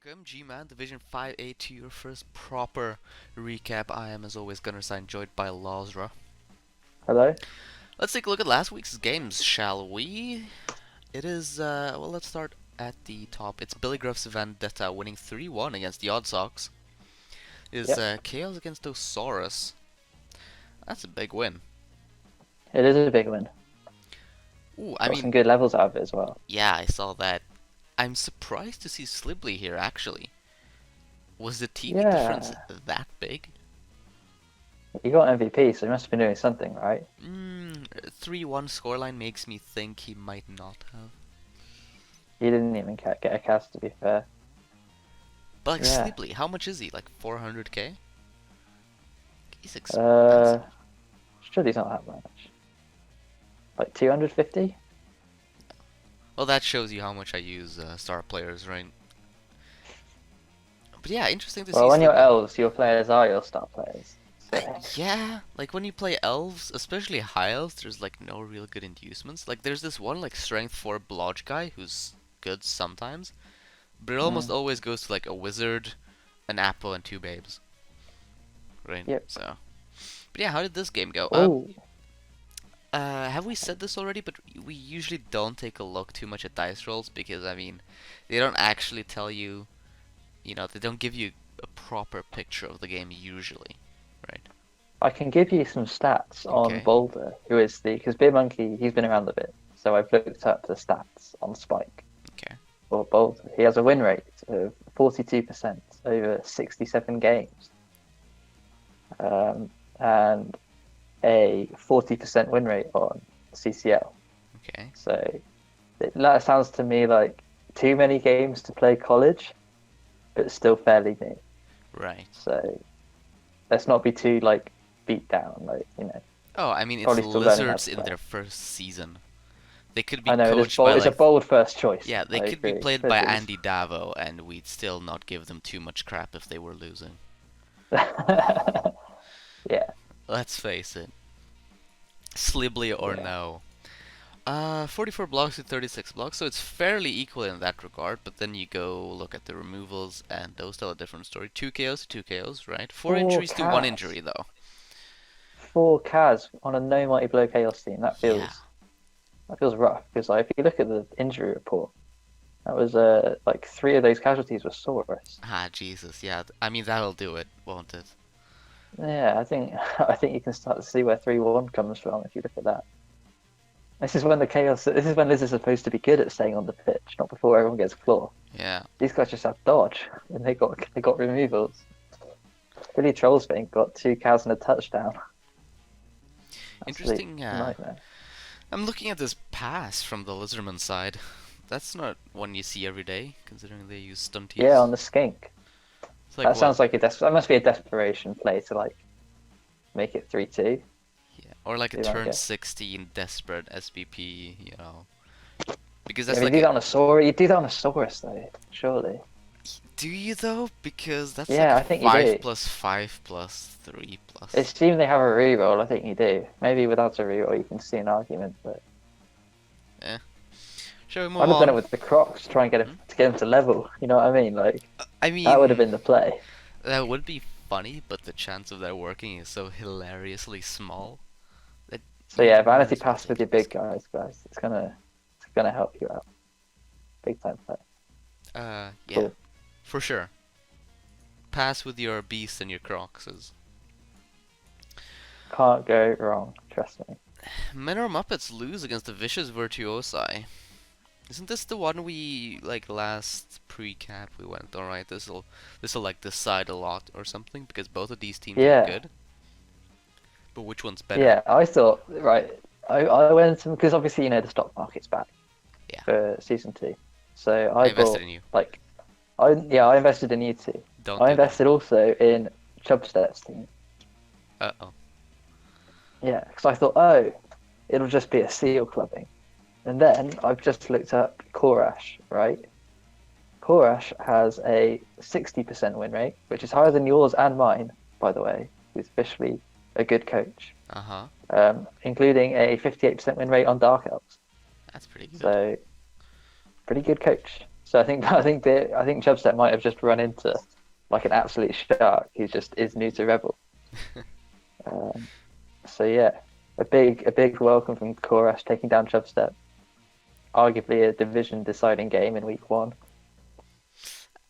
Welcome, GMAN Division 5A to your first proper recap. I am, as always, Gunnarside, joined by Lazra. Hello? Let's take a look at last week's games, shall we? It is, well, let's start at the top. It's Billy Gruff's Vendetta winning 3-1 against the Odd Sox. It is Yep, Chaos against Osaurus. That's a big win. it is a big win. Ooh, I Got mean, some good levels out of it as well. yeah, I saw that. I'm surprised to see Slibley here, actually. Was the TV difference Yeah, that big? he got MVP, so he must have been doing something, right? 3-1 scoreline makes me think he might not have. He didn't even get a cast, to be fair. But like Yeah. Sleeply, how much is he? Like 400k? He's Uh, expensive. Sure he's not that much. Like 250? Well, that shows you how much I use star players, right? But yeah, interesting to see Well, when you're Sleeply. elves, your players are your star players. So, Yeah, like when you play elves, especially high elves, there's like no real good inducements. Like there's this one like strength 4 blodge guy who's good sometimes, but it almost mm, always goes to like a wizard, an apple, and 2 babes, right? yep. So, but yeah, how did this game go? Oh, Have we said this already? But we usually don't take a look too much at dice rolls because I mean, they don't actually tell you, they don't give you a proper picture of the game usually, right? I can give you some stats on Okay, Boulder, who is because Beer Monkey, he's been around a bit. So I've looked up the stats on Spike. okay. Or Boulder. He has a win rate of 42% over 67 games. And a 40% win rate on CCL. Okay, So that sounds to me like too many games to play college, but still fairly new. right. So let's not be too like beat down. Oh, I mean, it's Probably still learning how lizards to in play. their first season. They could be I know it is coached by bold. It's a like, bold first choice. yeah, they I could be agree. played by It is. Andy Davo, and we'd still not give them too much crap if they were losing. Yeah, Let's face it. Slibly or yeah. no. 44 blocks to 36 blocks, so it's fairly equal in that regard, but then you go look at the removals, and those tell a different story. 2 KOs to 2 KOs, right? 4 Four injuries to 1 Cas. injury, though. Four Cas on a no Mighty Blow Chaos team. Yeah. That feels rough because like, if you look at the injury report, that was like three of those casualties were Saurus. Ah, Jesus, yeah. I mean, that'll do it, won't it? Yeah, I think I think you can start to see where 3-1 comes from if you look at that. This is when the chaos. This is when Liz is supposed to be good at staying on the pitch, not before everyone gets claw. Yeah. These guys just have dodge, and they got removals. Billy Trollsbank got 2 cows and a touchdown. Absolute Interesting, nightmare. I'm looking at this pass from the Lizardman side. That's not one you see every day, considering they use Yeah, stunties. on the skink. It's like That what? sounds like that must be a desperation play to like make it 3-2. Yeah. Or like a Do you want to turn go? 16 desperate SBP, Because Yeah, that's but you like do a. that on a Saurus. You do that on a Saurus though, surely. Do you though? Because that's like Yeah, I think you 5 do. plus 5 plus 3 It's plus. assume they have a reroll. I think you do. Maybe without a reroll, you can see an argument. But Eh. Shall we move I'd have done it on? with the Crocs to try and Hmm? get him to level. You know what I mean? Like I that would have mean, been the play. that would be funny, but the chance of that working is so hilariously small that So you yeah, might vanity as well pass with take a your big risk. guys. It's gonna help you out big time play. Yeah, Cool. for sure. Pass with your beast and your crocs is. Can't go wrong. Trust me. Men or Muppets lose against the vicious virtuosi. Isn't this the one we like last pre-cap we went? All right, this'll like decide a lot or something because both of these teams are Yeah, good. But which one's better? yeah. I thought right. I went because obviously the stock market's back Yeah, for season 2. So I I invested bought in you. like I invested in you too. Don't I do that. invested also in Chubstep's team. Uh oh. Yeah, because I thought, oh, it'll just be a seal clubbing. And then I've just looked up Korash, right? Korash has a 60% win rate, which is higher than yours and mine, by the way, who's officially a good coach, Uh huh. including a 58% win rate on Dark Elves. That's pretty good. So, pretty good coach. So I think Chubstep might have just run into like an absolute shark. He just is new to Rebel. Um, so yeah, a big welcome from Korash taking down Chubstep. Arguably a division deciding game in week one,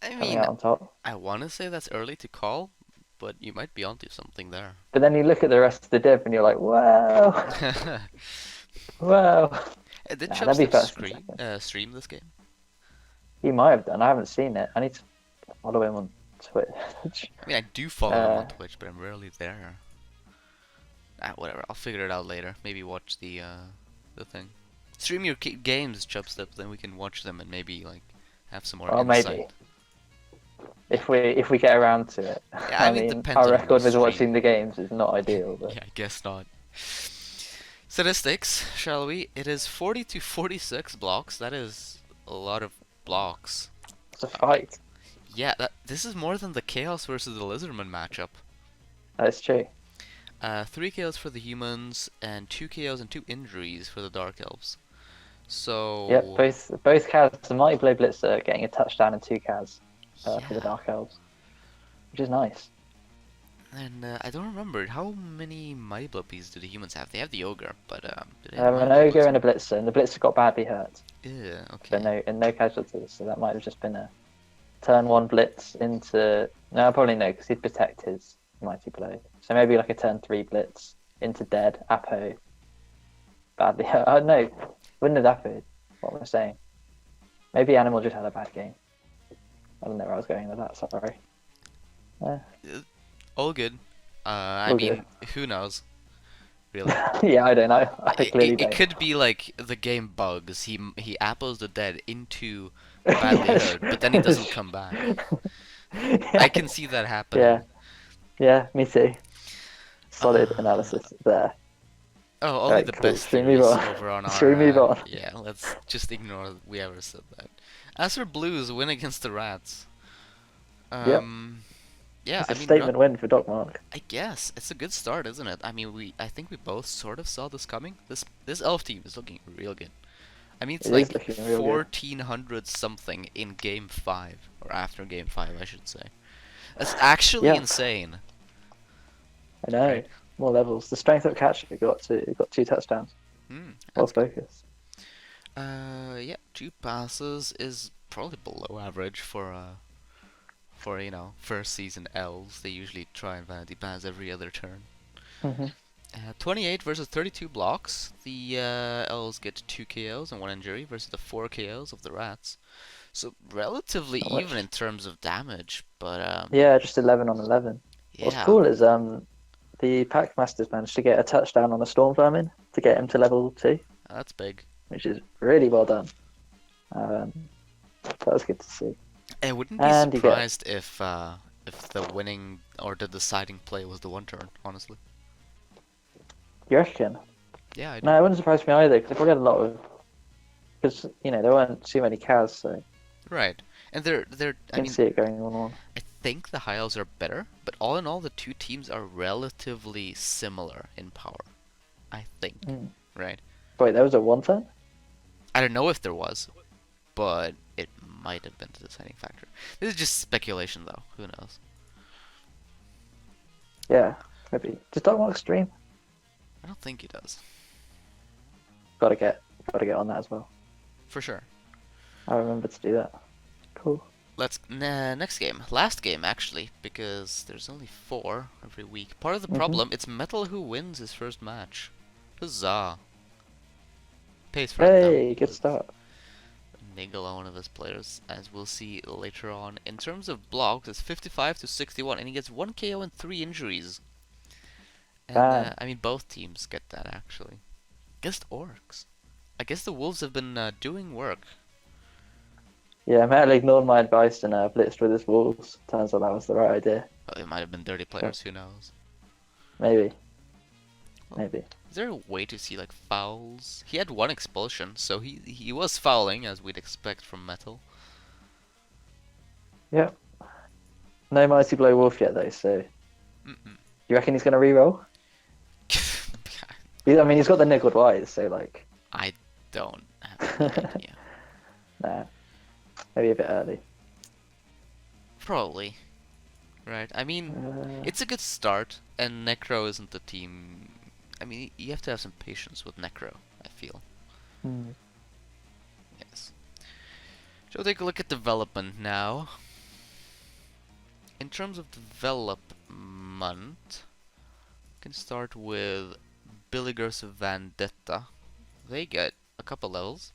I coming mean, out on top. I want to say that's early to call, but you might be onto something there. But then you look at the rest of the div and you're like, wow, wow. Did Nah, that'd be Chubstep first and second. stream this game? He might have done. I haven't seen it. I need to follow him on Twitch. I mean, I do follow him on uh, Twitch, but I'm rarely there. Ah, whatever. I'll figure it out later. Maybe watch the thing. Stream your games, Chubstep, then we can watch them and maybe like have some more or maybe insight. if we get around to it. Yeah, I I mean, mean, depends our on who's record with streaming. watching the games is not ideal, but Yeah, I guess not. Statistics, shall we? It is 40 to 46 blocks. That is a lot of blocks. it's a fight. Yeah, this is more than the Chaos versus the Lizardman matchup. That's true. 3 KOs for the humans and 2 KOs and 2 injuries for the Dark Elves. Yep, So both Cavs, the Mighty Blow Blitzer getting a touchdown and two Cavs for the yeah, Dark Elves, which is nice. and I don't remember how many Mighty Blow pieces do the humans have. They have the Ogre, but do they have a An Mighty Blow Ogre and Blitzer? a Blitzer, and the Blitzer got badly hurt, Yeah, so okay. no casualties. So that might have just been a turn one Blitz into no, probably no, because he'd protect his Mighty Blow. So maybe like a turn three Blitz into dead Apo badly hurt. Oh no, wouldn't have Apo. What am I saying? Maybe Animal just had a bad game. I don't know where I was going with that. Sorry. Uh, All good. I all mean, good. who knows? Really. Yeah, I don't know. I It, clearly it, it don't. could be like the game bugs. He apples the dead into badly hurt, but then he doesn't come back. I can see that Yeah, happening. yeah, me too. Solid Uh, analysis there. oh, All only right, the cool. best Should we move theories on? over on Should we our. move on? Yeah, let's just ignore that we ever said that. As for Blues, win against the Rats. Yep, Um, yeah, it's I a mean, statement win for Doc Mark. I guess it's a good start, isn't it? I mean, I think we both sort of saw this coming. This elf team is looking real good. I mean, it's It is like looking real good. 1400 something in game 5 or after game 5, I should say. That's actually Yeah, insane, I know. right? More levels. The strength of catch got two touchdowns. Well That's good. focused. Yeah, 2 passes is probably below average for first season elves. They usually try and vanity pass every other turn. Hmm 28 versus 32 blocks. The elves get 2 KOs and 1 injury versus the 4 KOs of the rats. So relatively Not even much. in terms of damage, but Yeah, just 11 on 11. What's yeah, cool is the Pack Masters managed to get a touchdown on a Storm Vermin to get him to level 2, that's big. which is really well done. Um, that was good to see. I wouldn't be And you get surprised if the winning or the deciding play was the 1 turn, honestly. you reckon? Yeah, I do. No, it wouldn't surprise me either because they probably had a lot of because there weren't too many Kaz, so Right. And they're you I can mean, see it going on. I think the high elves are better, but all in all the two teams are relatively similar in power. I think, Mm. right? Wait, there was a one turn? I don't know if there was, but it might have been the deciding factor. This is just speculation, though. Who knows? Yeah, maybe. Does Dark Mark stream? I don't think he does. Gotta get on that as well. For sure. I remember to do that. Cool. Let's next game, last game actually, because there's only 4 every week. Part of the problem, it's Metal who wins his first match. Huzzah! Pace for him though. Hey, good start. Nigala, one of his players, as we'll see later on. In terms of blocks, it's 55 to 61, and he gets 1 KO and 3 injuries. And Damn. I mean, both teams get that actually. Against orcs. I guess the wolves have been doing work. Yeah, Metal ignored my advice and blitzed with his wolves. Turns out that was the right idea. Well, it might have been dirty players. Who knows? Maybe. Well, Maybe. is there a way to see like fouls? He had 1 expulsion, so he was fouling as we'd expect from Metal. Yep. No Mighty Blow Wolf yet though, so Mm-mm. you reckon he's gonna re-roll? I mean, he's got the Nickled Wise, so like, I don't have any idea. nah. Maybe a bit early. Probably, right? I mean, Uh, it's a good start, and Necro isn't the team. I mean, you have to have some patience with Necro, I feel. hmm. Yes. So we'll take a look at development now. In terms of development, we can start with Billigers Vendetta. They get a couple levels.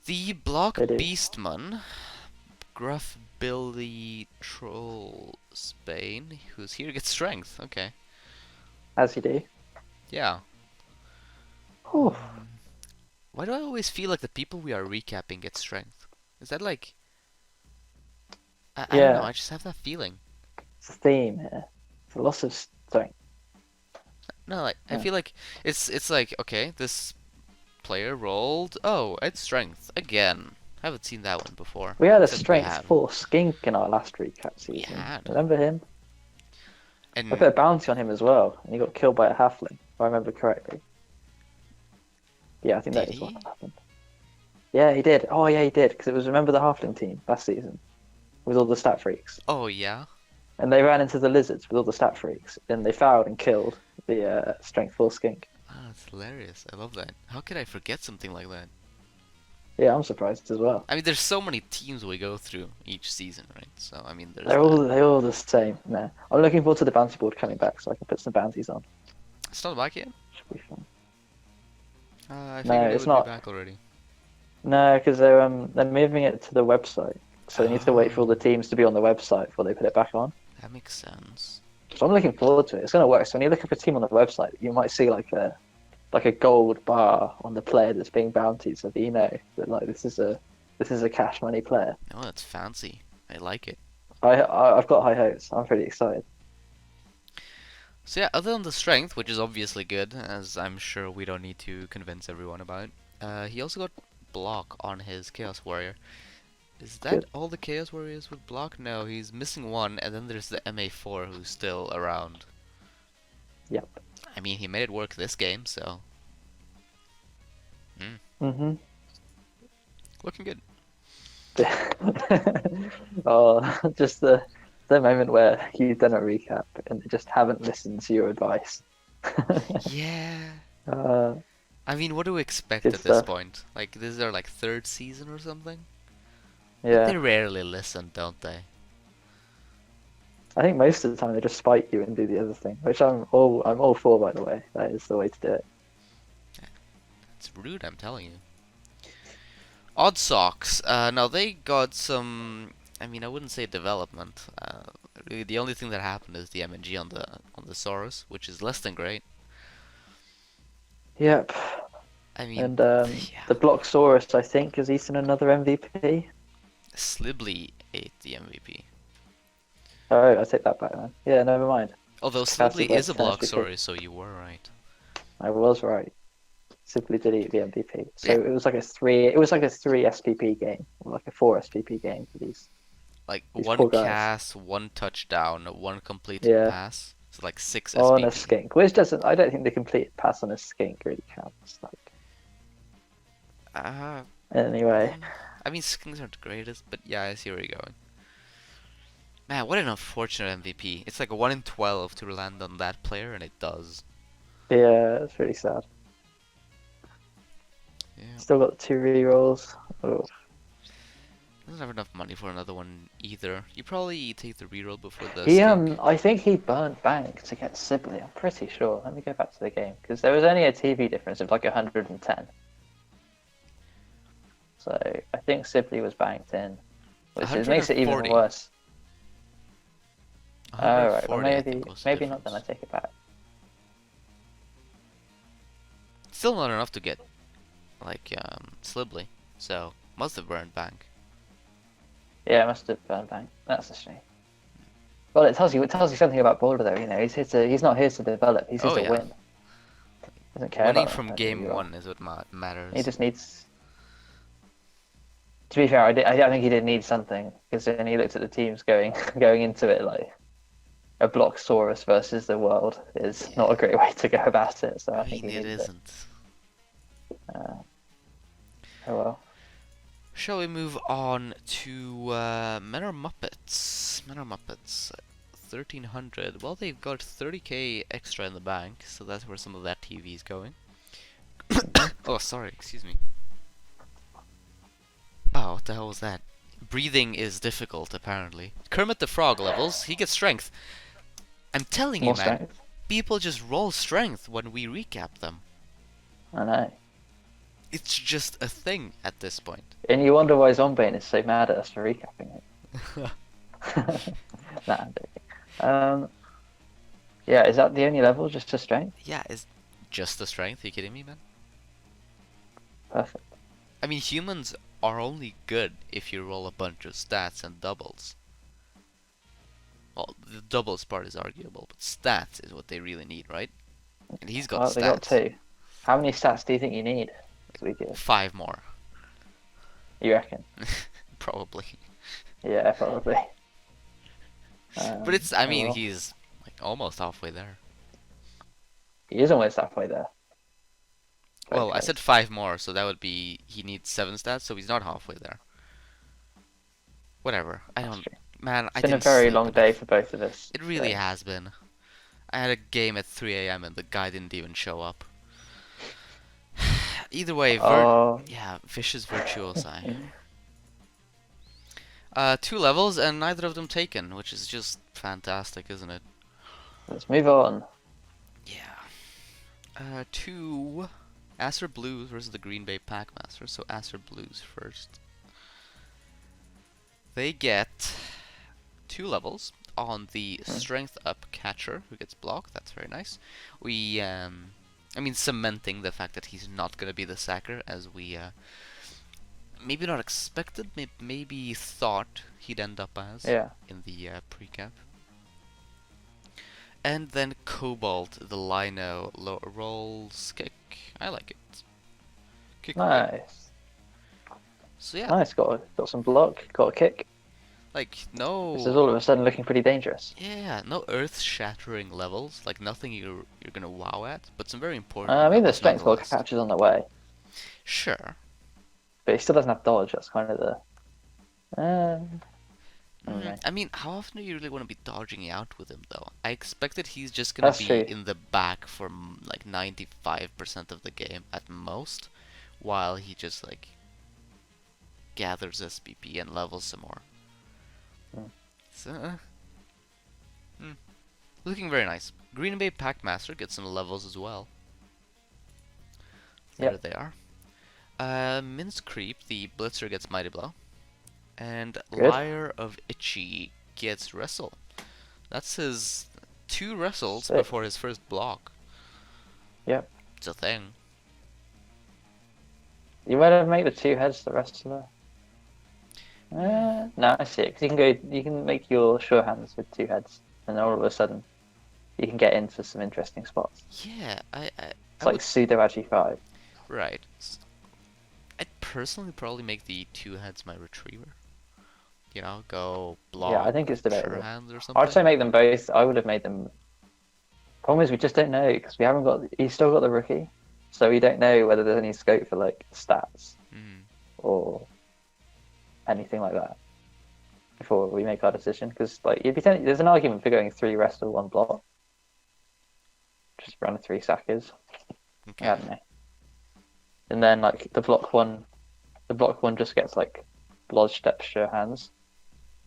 The Block They do. Beastman, Gruff Billy Troll Spain, who's here, gets strength. Okay. As you do. Yeah. Whew. Why do I always feel like the people we are recapping get strength? Is that like... I don't know, Yeah, I just have that feeling. it's a theme here. It's a loss of strength. No, like, I Yeah. feel like it's like, okay, this player rolled... Oh, it's strength. Again. Haven't seen that one before. We had a Except we strength have. 4 skink in our last recap We season. had. Remember him? I And put a bounty on him as well, and he got killed by a halfling, if I remember correctly. Yeah, I think did that is what he? happened. Yeah, he did. Oh, yeah, he did, because it was, remember the halfling team last season with all the stat freaks? Oh, yeah? And they ran into the lizards with all the stat freaks, and they fouled and killed the strength 4 skink. Ah, that's hilarious. I love that. How could I forget something like that? Yeah, I'm surprised as well. I mean, there's so many teams we go through each season, right? So, I mean, there's They're all that. they're all the same. No, I'm looking forward to the bounty board coming back so I can put some bounties on. It's not back yet? Should be fun. I No, figured it it's would be not. back already. No, because they're moving it to the website, so they need to wait for all the Oh, teams to be on the website before they put it back on. that makes sense. So I'm looking forward to it. It's gonna work. So when you look up a team on the website, you might see like a gold bar on the player that's being bountied, so that you know that like this is a cash money player. Oh, that's fancy. I like it. I've got high hopes. I'm pretty excited. So yeah, other than the strength, which is obviously good, as I'm sure we don't need to convince everyone about, he also got block on his Chaos Warrior. Is that Good. all the Chaos Warriors with block? No, he's missing one, and then there's the MA4 who's still around. Yep. I mean, he made it work this game, so... Mhm. Looking good. Oh, just the moment where you've done a recap and they just haven't listened to your advice. Yeah. Uh, I mean, what do we expect good at this stuff. point? Like, this is their, like, third season or something? Like, they Yeah, rarely listen, don't they? I think most of the time they just spite you and do the other thing, which I'm all for, by the way. That is the way to do it. It's rude, I'm telling you. Odd Socks. Now they got some. I mean, I wouldn't say development. Really, the only thing that happened is the MNG on the Saurus, which is less than great. Yep. I mean, And yeah, the Bloxsaurus, I think, has eaten another MVP. Slibbly ate the MVP. Oh, I take that back then. Yeah, never mind. Although Cassie Slibbly went is a to 10 block SPP. Saurus, so you were right. I was right. Simply did eat the MVP. So Yeah, it was like a three. It was like a 3 SPP game, or like a 4 SPP game for like these one poor guys. cast, one touchdown, one completed Yeah. pass. So like 6 On a SPP. skink, which doesn't. I don't think the complete pass on a skink really counts. Like Uh, anyway, I mean, skins aren't the greatest, but yeah, I see where you're going. Man, what an unfortunate MVP. It's like a 1 in 12 to land on that player, and it does. yeah, it's really sad. Yeah. Still got 2 rerolls. Oh. Doesn't have enough money for another one either. You probably take the reroll before the He skink. I think he burnt bank to get Sibley. I'm pretty sure. Let me go back to the game because there was only a TV difference of like 110. So I think Sibley was banked in, which makes it even 140. worse. Alright, well 140, I maybe think, was the maybe not then. I difference. take it back. Still not enough to get, like, Slibbly. So, must have burned bank. Yeah, I must have burned bank. That's a shame. Well, it tells you something about Boulder though. You know, he's not here to develop. He's here Oh, to yeah. win. Doesn't care Winning about from that. game 1 is what He matters. just needs. To be fair, I think he did need something because then he looked at the teams going going into it like a Bloxsaurus versus the world is not a great way to go about it. So I I think mean, he it needed it. isn't. Uh, oh well. Shall we move on to Men or Muppets? Men or Muppets. 1300. Well, they've got 30k extra in the bank, so that's where some of that TV is going. Oh, sorry, excuse me. Oh, what the hell was that? Breathing is difficult, apparently. Kermit the Frog levels, he gets strength. I'm telling you, More man, strength. people just roll strength when we recap them. I know. It's just a thing at this point. And you wonder why Zombane is so mad at us for recapping it. Nah, I'm joking. Yeah, is that the only level, just a strength? Yeah, it's just the strength. Are you kidding me, man? Perfect. I mean, humans are only good if you roll a bunch of stats and doubles. Well, the doubles part is arguable, but stats is what they really need, right? And he's got Well, they got stats. 2. How many stats do you think you need this weekend? 5 more. You reckon? Probably. Yeah, probably. But it's, I Oh mean, well. he's like almost halfway there. He is almost halfway there. Very Well, I close. said 5 more, so that would be, he needs 7 stats, so he's not halfway there. Whatever. I That's don't, true. man, It's I been a didn't very sleep long day enough. for both of us It really today. has been. I had a game at 3 a.m. and the guy didn't even show up. Either way, Oh, yeah, Vicious Virtuosi. 2 levels and neither of them taken, which is just fantastic, isn't it? let's move on. Yeah. 2 Acer Blues versus the Green Bay Packmaster. So Acer Blues first. They get 2 levels on the Hmm. Strength Up Catcher, who gets blocked. That's very nice. We, I mean, cementing the fact that he's not gonna be the sacker, as we maybe not expected, maybe thought he'd end up as Yeah, in the pre-cap. And then Cobalt, the Lino, rolls kick. I like it. Kick away. nice. So yeah, Nice, got some block, got a kick. like This is no, all of a sudden looking pretty dangerous. yeah, no earth-shattering levels. Like nothing you're gonna wow at, but some very I important mean, the levels strength block nonetheless. catches on the way, Sure. but he still doesn't have dodge. That's kind of the. I don't know. I mean, how often do you really want to be dodging out with him, though? I expect that he's just gonna That's be true. in the back for like 95% of the game at most, while he just like gathers SPP and levels some more. Hmm. So, looking very nice. Green Bay Packmaster gets some levels as well. There Yep, they are. Mince Creep, the Blitzer gets Mighty Blow. And good. Liar of Itchy gets Wrestle. That's his 2 wrestles Sick. before his first block. Yep. It's a thing. You better make the 2 heads the rest of the. No, I see it. 'Cause you can make your sure hands with 2 heads, and all of a sudden, you can get into some interesting spots. Yeah, It's I like would. pseudo agi 5. Right. I'd personally probably make the 2 heads my retriever. You know, go Yeah, I block, think it's sure debatable. hands or I'd say something. make them both. I would have made them. Problem is, we just don't know because we haven't got. He's still got the rookie, so we don't know whether there's any scope for like stats Mm. or anything like that before we make our decision. Because like, there's an argument for going 3 wrestle 1 block. Just run 3 sackers. I Okay. don't know. And then like the block one just gets like lodged extra hands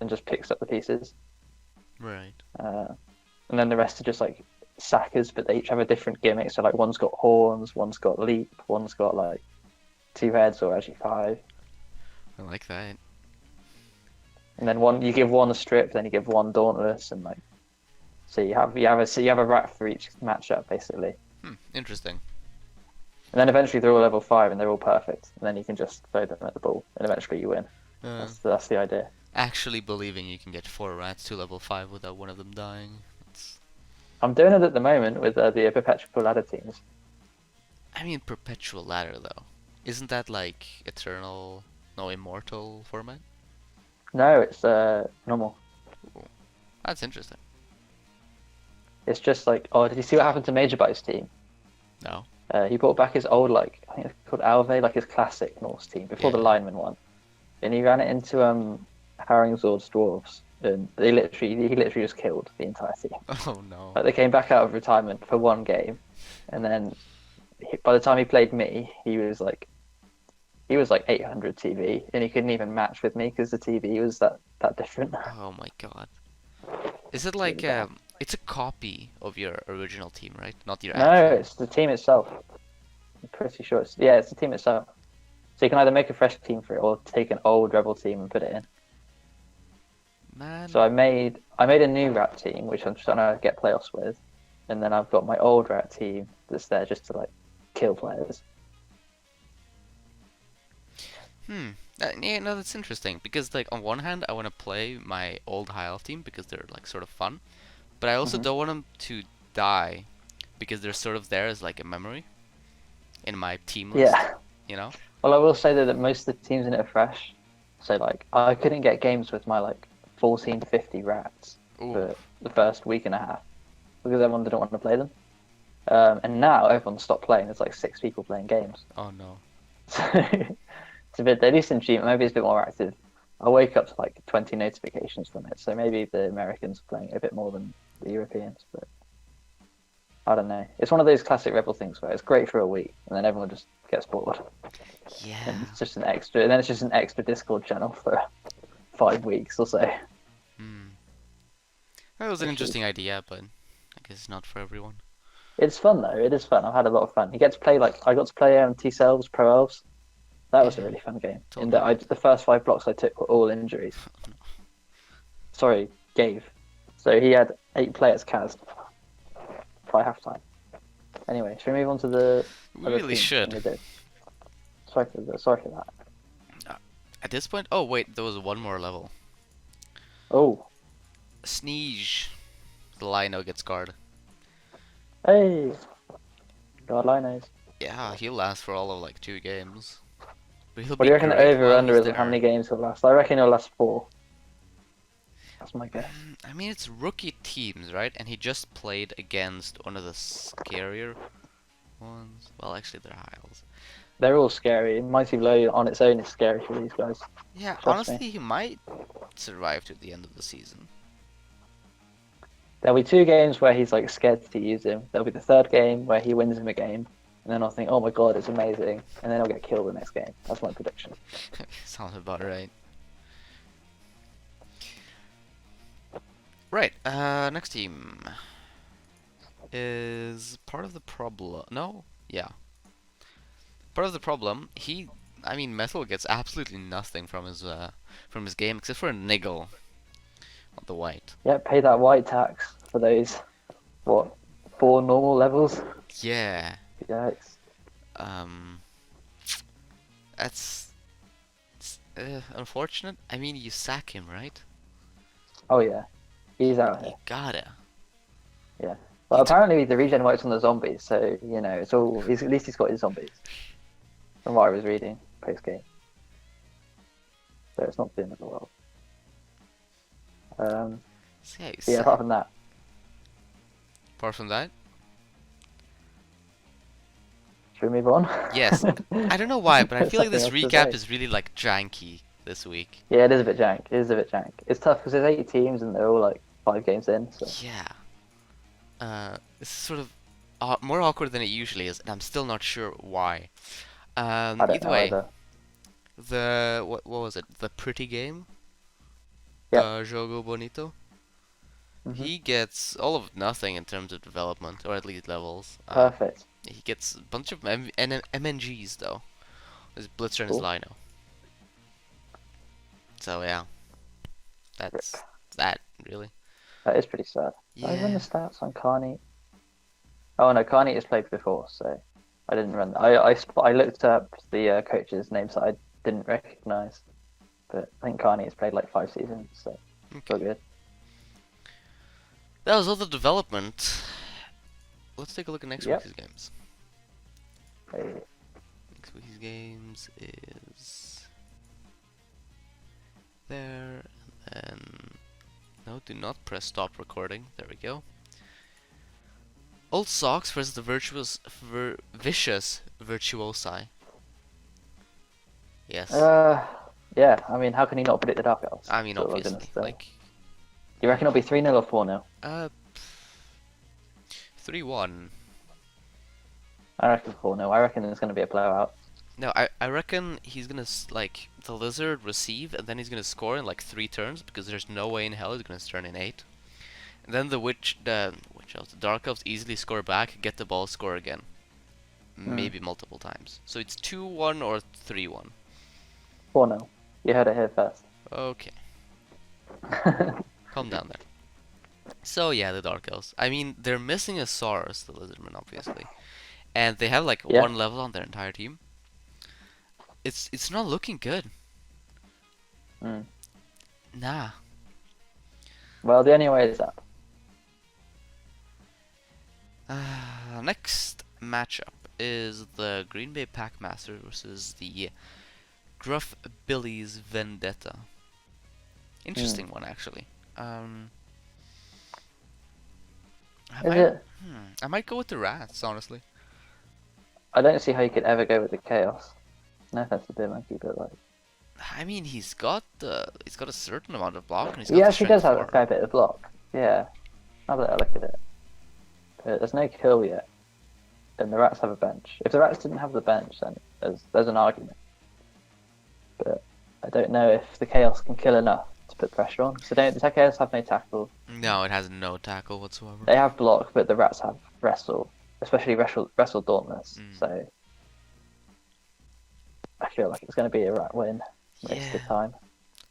and just picks up the pieces. Right. And then the rest are just like sackers, but they each have a different gimmick. So like one's got horns, one's got leap, one's got like 2 heads or actually 5. I like that. And then you give one a strip, then you give one dauntless, and like so you have a rat for each matchup basically. Interesting. And then eventually they're all level 5 and they're all perfect, and then you can just throw them at the ball, and eventually you win. That's the idea. Actually believing you can get 4 rats to level 5 without one of them dying. That's... I'm doing it at the moment with the perpetual ladder teams. I mean, perpetual ladder though. Isn't that like eternal, no immortal format? No, it's normal. Ooh, that's interesting. It's just like, oh, did you see what happened to Major Bite's team? No. He brought back his old, like, I think it's called Alve, like his classic Norse team, before the Yeah. lineman one. and he ran it into Haringzord's dwarves, and he literally just killed the entire team. Oh no. Like they came back out of retirement for one game, and then by the time he played me, he was like 800 TV, and he couldn't even match with me because the TV was that different. Oh my god. Is it It's really like bad. it's a copy of your original team, right? Not your No, actual. it's the team itself. I'm pretty sure it's the team itself. So you can either make a fresh team for it or take an old Rebel team and put it in. Man. So I made a new rat team, which I'm trying to get playoffs with, and then I've got my old rat team that's there just to like kill players. Hmm. Yeah, no, that's interesting because like on one hand, I want to play my old high elf team because they're like sort of fun, but I also Hmm. don't want them to die because they're sort of there as like a memory in my team list, Yeah. you know? Well, I will say that most of the teams in it are fresh. So like I couldn't get games with my like 1450 rats Ooh. for the first week and a half because everyone didn't want to play them. And now everyone stopped playing. There's like 6 people playing games. Oh no. So it's a bit, at least in Gmaan, maybe it's a bit more active. I wake up to like 20 notifications from it. So maybe the Americans are playing it a bit more than the Europeans, but I don't know. It's one of those classic Rebel things where it's great for a week and then everyone just gets bored. And Yeah. it's just an extra, and then it's just an extra Discord channel for 5 weeks or so. Hmm. That was an Which is, interesting idea, but I guess it's not for everyone. it's fun though. It is fun. I've had a lot of fun. You get to play like I got to play T-Cells, Pro Elves. That was a Yeah, really fun game. In that totally. the first 5 blocks I took were all injuries. Sorry, gave. So he had 8 players cast by halftime. Anyway, should we move on to the We other really teams and should. we did? Sorry for that. At this point, oh wait, there was one more level. Oh, Sneeze. The Lino gets guard. hey, God, Linos. Yeah, he'll last for all of like 2 games. But he'll What be do you reckon the great over while under he's is on how there. many games he'll last? I reckon he'll last 4. That's my guess. I mean, it's rookie teams, right? And he just played against one of the scarier ones. Well, actually, they're Hiles. They're all scary. Mighty Blow on its own is scary for these guys. Yeah, Trust me. honestly, he might survive to the end of the season. There'll be 2 games where he's like scared to use him. There'll be the third game where he wins him a game, and then I'll think, oh my god, it's amazing, and then he'll get killed the next game. That's my prediction. Sounds about right. Right, next team is part of the problem. No? Yeah. Part of the problem, I mean, Metal gets absolutely nothing from his game except for a niggle on the white. Yeah, pay that white tax for those what 4 normal levels. Yeah. Yikes. Um, that's unfortunate. I mean, you sack him, right? Oh yeah, he's out You here. gotta. Yeah. He Well, took. apparently the regen works on the zombies, so it's all. At least he's got his zombies. From what I was reading post game, so it's not the end of the world. See how you Yeah, apart sack. from that, Apart from that, should we move on? yes. I don't know why, but I There's feel like nothing this else to recap say. is really like janky this week. Yeah, it is a bit jank. It is a bit jank. It's tough because there's 8 teams and they're all like 5 games in. So Yeah. This is sort of more awkward than it usually is, and I'm still not sure why. I don't Either know way, either. the what was it? The pretty game, Yep. Jogo Bonito. Hmm. He gets all of nothing in terms of development, or at least levels. Perfect. He gets a bunch of MNGs though. His Blitzer and his Cool. Lino. So yeah, Rip. that's that really. That is pretty sad. Did I run the Yeah. stats on Carney? Oh no, Carney has played before, so I didn't run. I looked up the coaches' names that I didn't recognize, but I think Carney has played like 5 seasons, so it's all Okay. good. That was all the development. Let's take a look at next Yep. week's games. Hey, Next week's games is there, and no, do not press stop recording. There we go. Old Socks versus the vicious Virtuosi. Yes. Uh, Yeah, I mean, how can he not predict the Dark Elves? I mean, So I'm gonna obviously, say. like, Do you reckon it'll be 3-0 or 4-0? uh, 3-1. I reckon 4-0. I reckon it's gonna be a blowout. No, I reckon he's gonna like the lizard receive, and then he's gonna score in like 3 turns because there's no way in hell he's gonna turn in 8. And then the witch elves, the dark elves easily score back, get the ball, score again, Hmm. maybe multiple times. So it's 2-1 or 3-1. 4-0. You heard it here first. Okay, calm down there. So yeah, the dark elves. I mean, they're missing a Saurus, the lizardman, obviously, and they have like Yeah. 1 level on their entire team. It's not looking good. Mm. Nah. Well, the only way is up. Next matchup is the Green Bay Packmaster versus the Gruff Billy's Vendetta. Mm. Interesting one, actually. Um, I Is might, it? I might go with the Rats, honestly. I don't see how you could ever go with the Chaos. No offense to Beer Monkey, but like I mean, he's got a certain amount of block, and he's he got the actually strength does have a 4. fair bit of block. Yeah. Now that I look at it, but there's no kill yet, and the Rats have a bench. If the Rats didn't have the bench, then there's an argument. But I don't know if the Chaos can kill enough to put pressure on. So don't the Chaos have no tackle. No, it has no tackle whatsoever. They have block, but the Rats have wrestle, especially wrestle Dauntless. Mm. So I feel like it's going to be a Rat win most of the Yeah. time.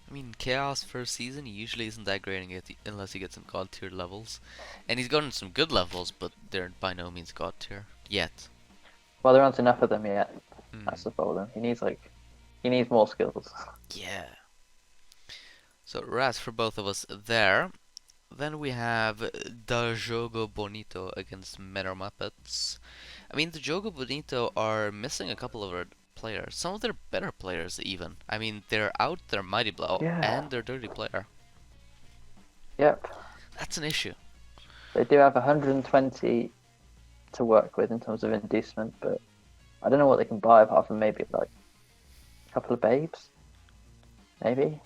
I mean, Chaos first season he usually isn't that great unless he gets some god tier levels, and he's gotten some good levels, but they're by no means god tier yet. Well, there aren't enough of them yet. That's Mm. the problem. He needs more skills. Yeah. So rats for both of us there. Then we have the Jogo Bonito against Menor Muppets. I mean, the Jogo Bonito are missing a couple of their players. Some of their better players, even. I mean, they're out their Mighty Blow Yeah. and their Dirty Player. Yep. That's an issue. They do have 120 to work with in terms of inducement, but I don't know what they can buy apart from maybe like a couple of babes. Maybe.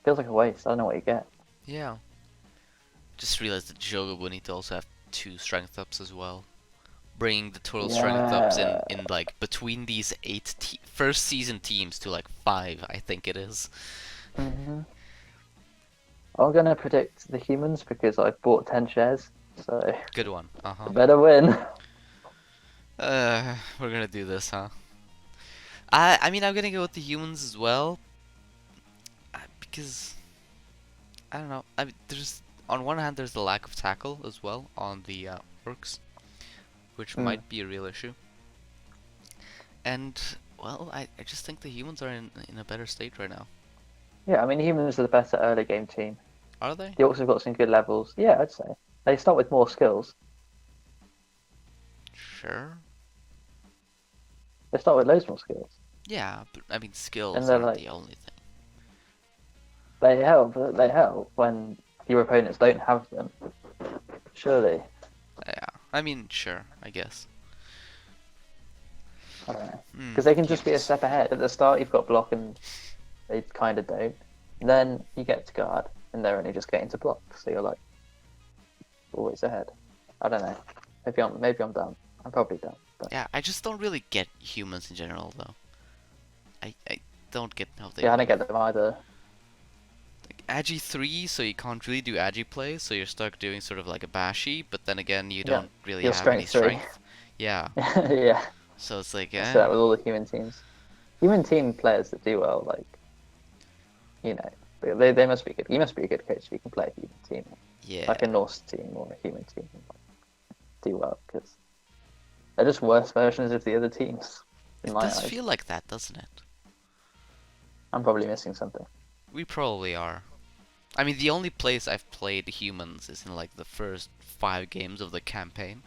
Feels like a waste. I don't know what you get. Yeah. Just realized that Jogo Bonito also have 2 strength ups as well. Bringing the total strength ups Yeah. in like between these 8 first season teams to like 5, I think it is. Hmm. I'm gonna predict the humans because I've bought 10 shares, so Good one. Uh-huh. better win. We're gonna do this, huh? I mean, I'm gonna go with the humans as well, because I don't know. I mean, there's on one hand there's the lack of tackle as well on the orcs, which Mm. might be a real issue. And well, I just think the humans are in a better state right now. Yeah, I mean humans are the better early game team. Are they? The orcs have got some good levels. Yeah, I'd say they start with more skills. Sure. They start with loads more skills, Yeah, but I mean, and skills they're aren't like the only thing. they help. They help when your opponents don't have them. Surely, Yeah, I mean, sure, I guess. I don't know, Hmm. because they can just be a Humans. step ahead. At the start, you've got block, and they kind of don't. Then you get to guard, and they're only just getting to block. So you're like always ahead. I don't know. Maybe I'm dumb. I'm probably dumb. But Yeah, I just don't really get humans in general, though. I don't get how they yeah, I don't work. get them either. Like Agi 3, so you can't really do Agi plays, so you're stuck doing sort of like a Bashi, but then again, you Yeah, don't really your have any strength three. strength. Yeah, Yeah, so it's like, I say that with all the human teams. Human team players that do well, like you know, they must be good. You must be a good coach if you can play a human team, yeah. like a Norse team or a human team, and, like, do well because they're just worse versions of the other teams in It my does eyes. feel like that, doesn't it? I'm probably missing something. We probably are. I mean, the only place I've played humans is in like the first 5 games of the campaign.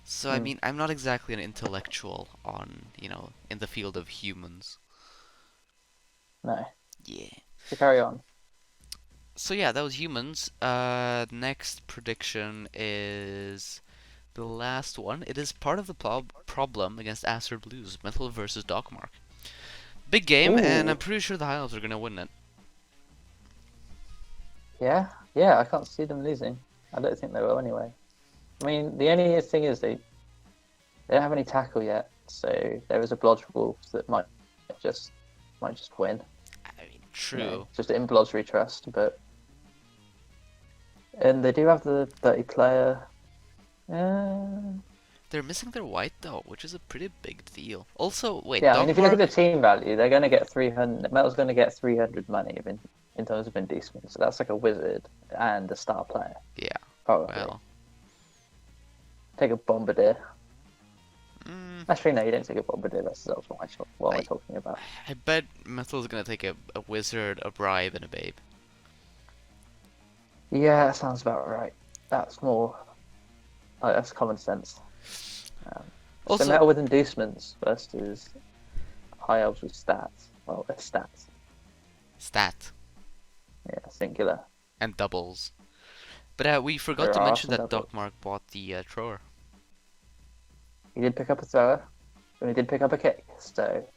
So, I Hmm. mean, I'm not exactly an intellectual on, in the field of humans. No, Yeah. so carry on. So yeah, that was humans. Next prediction is the last one. It is part of the problem against Acer Blues, Metal versus Dogmark. Big game, and I'm Ooh, pretty sure the High Elves are gonna win it. yeah, yeah. I can't see them losing. I don't think they will anyway. I mean, the only thing is they don't have any tackle yet, so there is a Blodge Wolf that just might just win. I mean, You know, true. just in Blodge we trust, but and they do have the 30 player. Uh, They're missing their white though, which is a pretty big deal. Also, wait, yeah, I mean, if you look at the Dogmark. team value, they're going to get 300. Metal's going to get 300 money in terms of inducement, so that's like a wizard and a star player, Yeah, probably. well. Take a bombardier. Mm, Actually, no, you don't take a bombardier. That's what am I I talking about? I bet Metal's gonna take a wizard, a bribe, and a babe. Yeah, that sounds about right. That's more. That's common sense. Um, so Also, metal with inducements versus high elves with stats. Well, it's stats. stat Yeah, singular. and doubles. But we forgot There to are mention some that doubles. Dogmark bought the thrower. He did pick up a thrower, and he did pick up a kick. So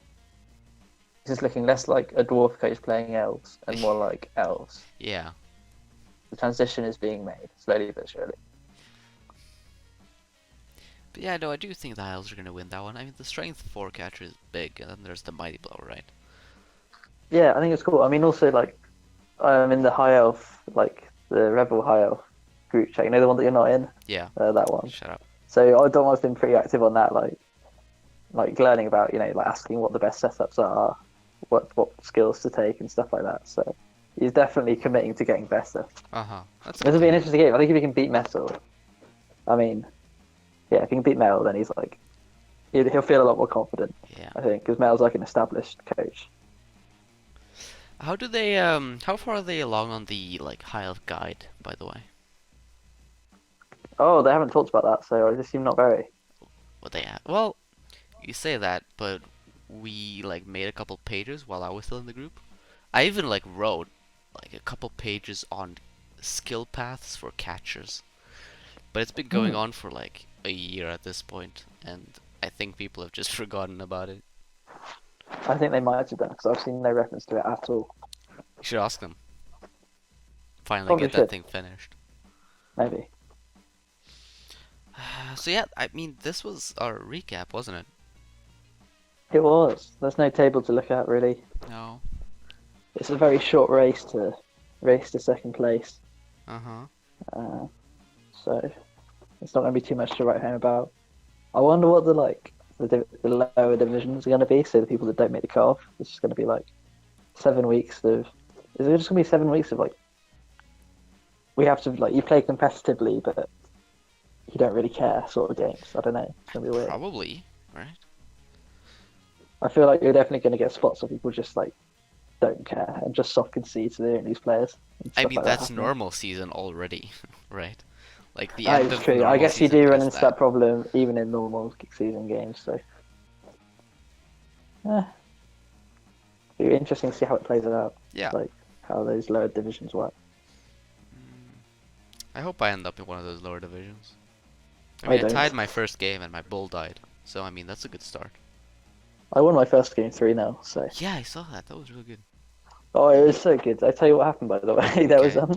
this is looking less like a dwarf coach playing elves and more like elves. Yeah. The transition is being made slowly but surely. But yeah, no, I do think the Isles are gonna win that one. I mean, the strength 4 catcher is big, and then there's the mighty blow, right? Yeah, I think it's cool. I mean, also like I'm in the high elf, like the Rebel high elf group chat. You know the one that you're not in, Yeah. that one. Shut up. So I've been pretty active on that, like learning about, like asking what the best setups are, what skills to take and stuff like that. So he's definitely committing to getting better. Uh huh. That's a This good will be an thing. interesting game. I think if he can beat Metal, I mean, yeah, if he can beat Metal, then he's like he'll feel a lot more confident. Yeah. I think because Metal's like an established coach. How do they how far are they along on the like high elf guide, by the way? Oh, they haven't talked about that, so I assume not very. What they have? Well, you say that, but we like made a couple pages while I was still in the group. I even like wrote like a couple pages on skill paths for catchers. But it's been going Hmm. on for like a year at this point, and I think people have just forgotten about it. I think they might have done because I've seen no reference to it at all. You should ask them. Finally Probably get that should, thing finished. maybe. So yeah, I mean, this was our recap, wasn't it? It was. There's no table to look at really. No. It's a very short race to second place. Uh-huh. Uh, so it's not going to be too much to write home about. I wonder what the lower divisions are going to be. So the people that don't make the cutoff, it's just going to be like 7 weeks of. Is it just going to be 7 weeks of like? We have to like you play competitively, but you don't really care sort of games. I don't know. It's going to be weird. Probably, right? I feel like you're definitely going to get spots where people just like don't care and just soft concede to the these players and I stuff mean, like that that's happening. normal season already, right? Like the That end is of the true. I normal guess you season do run is into that. that problem even in normal season games. So, it'll be interesting to see how it plays out, Yeah. like how those lower divisions work. I hope I end up in one of those lower divisions. I I mean, I tied don't. my first game and my bull died, so I mean that's a good start. I won my first game 3-0. So, Yeah, I saw that. That was really good. oh, it was so good. I tell you what happened by the way. There was Okay.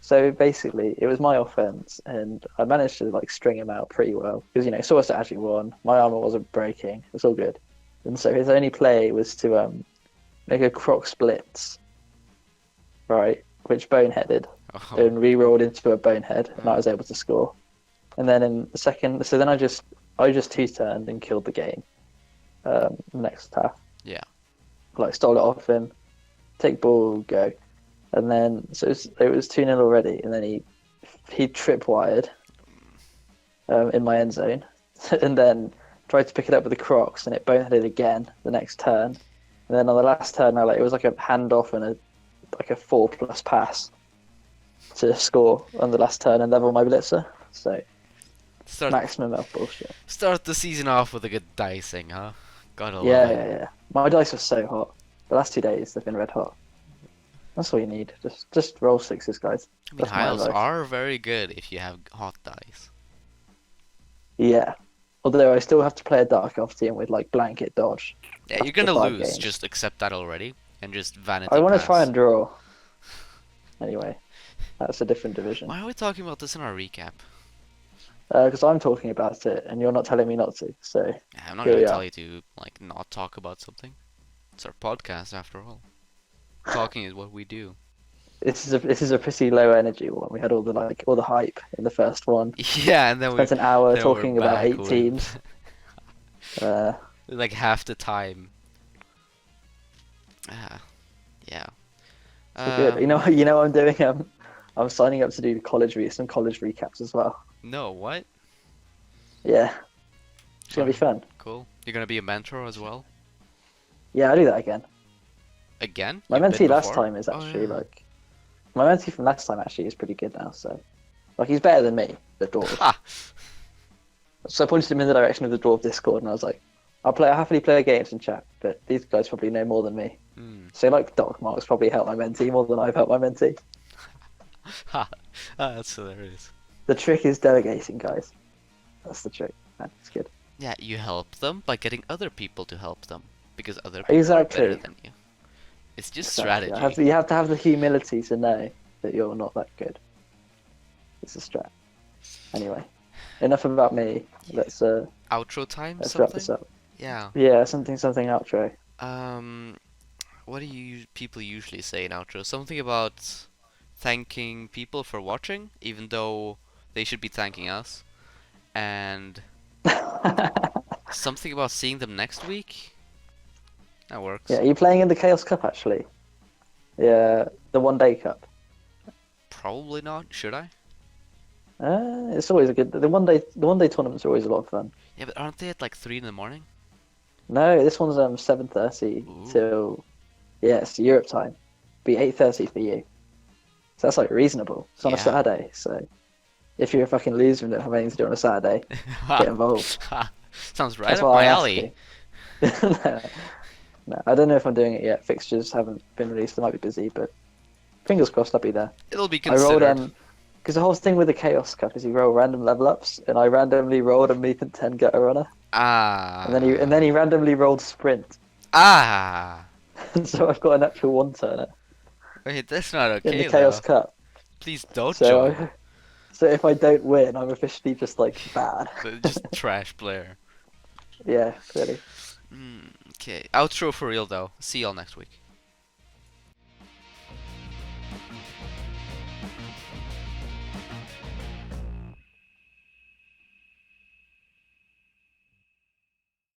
So basically, it was my offense, and I managed to like string him out pretty well because Source actually won. My armor wasn't breaking; it was all good. And so his only play was to make a croc splits, right, which boneheaded Oh. and re-rolled into a bonehead, and I Uh, was able to score. And then in the second, so then I just two-turned and killed the game. Next half, yeah. like stole it off him, take ball, go. And then so it was 2-0 already, and then he tripwired in my end zone, and then tried to pick it up with the Crocs, and it boneheaded again the next turn. And then on the last turn, it was like a handoff and a 4+ pass to score on the last turn and level my blitzer. So Start maximum elf bullshit. start the season off with a good dicing, huh? Gotta love Yeah, it. yeah, yeah. My dice were so hot. The last 2 days they've been red hot. That's all you need. Just roll sixes, guys. I mean, That's my Hiles advice. are very good if you have hot dice. Yeah. Although I still have to play a Dark Elf team with like blanket dodge Yeah, you're after gonna five lose. games. Just accept that already and just I vanity want to try pass. and draw. Anyway, that's a different division. Why are we talking about this in our recap? Because I'm talking about it and you're not telling me not to. So I'm not here gonna we tell are. you to like not talk about something. It's our podcast after all. Talking is what we do. This is a pretty low energy one. We had all the hype in the first one. Yeah, and then Spent an hour we're talking about back eight with teams. Uh, like half the time. Ah, yeah. so good. You know, Um, you know what I'm doing. I'm signing up to do some college recaps as well. no, what? Yeah, it's All gonna be right, fun. cool. You're gonna be a mentor as well? Yeah, I'll do that again. Again? My You've been mentee last before? time is Oh actually yeah. like my mentee from last time actually is pretty good now. So like he's better than me, the dwarves. Ha! So I pointed him in the direction of the dwarf Discord, and I was like, I'll happily play games and chat, but these guys probably know more than me. Hmm. So like Doc Marks probably helped my mentee more than I've helped my mentee. Ha! Ah, that's hilarious. The trick is delegating, guys. That's the trick. Man, it's good. Yeah, you help them by getting other people to help them because other people are better Exactly. than you. It's just Exactly. strategy. You have to have the humility to know that you're not that good. It's a strat. Anyway, enough about me. Yeah. Let's Outro time, let's wrap this something? up. Yeah. Yeah, something outro. Um, what do you people usually say in outro? Something about thanking people for watching, even though they should be thanking us, and something about seeing them next week. That Yeah, works. are you playing in the Chaos Cup actually? Yeah, the 1 day cup. Probably not. Should I? It's always a good. The 1 day tournaments are always a lot of fun. Yeah, but aren't they at like 3 in the morning? No, this one's 7:30 Ooh. till yes Europe time. Be 8:30 for you. So that's like reasonable. It's on a Yeah. Saturday, so if you're a fucking loser and don't have anything to do on a Saturday, get involved. Sounds right That's up why my I'm alley. asking. No, I don't know if I'm doing it yet. Fixtures haven't been released. They might be busy, but fingers crossed I'll be there. It'll be I rolled considered. because the whole thing with the Chaos Cup is you roll random level ups, and I randomly rolled a Meep and 10 gutter runner, and then he Ah. randomly rolled sprint, Ah. so I've got an actual one turner Wait, that's not in the okay Chaos though. Cup. Please don't So join. I, so if I don't win, I'm officially just like bad. Just trash player. Yeah, clearly. Okay. Outro for real though. See y'all next week.